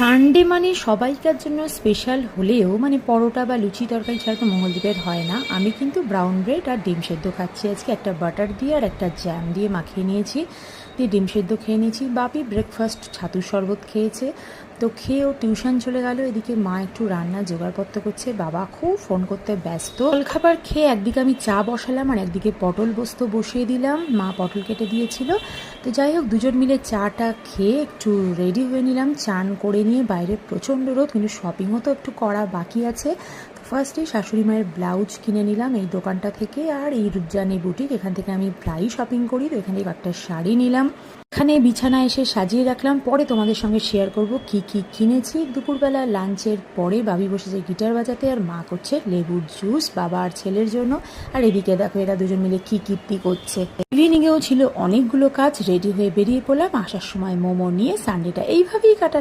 Sunday মানে সবাইকার জন্য স্পেশাল হলেও মানে পরোটা বা লুচি তরকারি ছাড়া তো মঙ্গলদ্বীপের হয় না। আমি কিন্তু ব্রাউন ব্রেড আর ডিম সেদ্ধ খাচ্ছি আজকে, একটা বাটার দিয়ে আর একটা জ্যাম দিয়ে মাখিয়ে নিয়েছি, দিয়ে ডিম সেদ্ধ খেয়ে নিয়েছি। বাপি ব্রেকফাস্ট ছাতুর শরবত খেয়েছে, তো খেয়ে ও টিউশন চলে গেল। এদিকে মা একটু রান্না জোগাড়পত্র করছে, বাবা খুব ফোন করতে ব্যস্ত। জলখাবার খেয়ে একদিকে আমি চা বসালাম আর একদিকে পটল বস্তো বসিয়ে দিলাম, মা পটল কেটে দিয়েছিল। তো যাই হোক, দুজন মিলে চাটা খেয়ে একটু রেডি হয়ে নিলাম, চান করে নিয়ে। বাইরে প্রচণ্ড রোদ, কিন্তু শপিংও তো একটু করা বাকি আছে। তো ফার্স্টেই শাশুড়ি মায়ের ব্লাউজ কিনে নিলাম এই দোকানটা থেকে, আর এই রুজ্জানি বুটিক, এখান থেকে আমি প্রায়ই শপিং করি। তো এখান থেকে একটা শাড়ি নিলাম, এখানে বিছানা এসে সাজিয়ে রাখলাম, পরে তোমাদের সঙ্গে শেয়ার করব কি কি কিনেছি। দুপুরবেলা লাঞ্চের পরে বাবি বসেছে গিটার বাজাতে, আর মা করছে লেবুর জুস বাবা আর ছেলের জন্য। আর এদিকে দেখো এরা দুজন মিলে কি কীর্তি করছে। ক্লিনিংয়েও ছিল অনেকগুলো কাজ, রেডি হয়ে বেরিয়ে পড়লাম। আসার সময় মোমো নিয়ে সানডেটা এইভাবেই কাটালাম।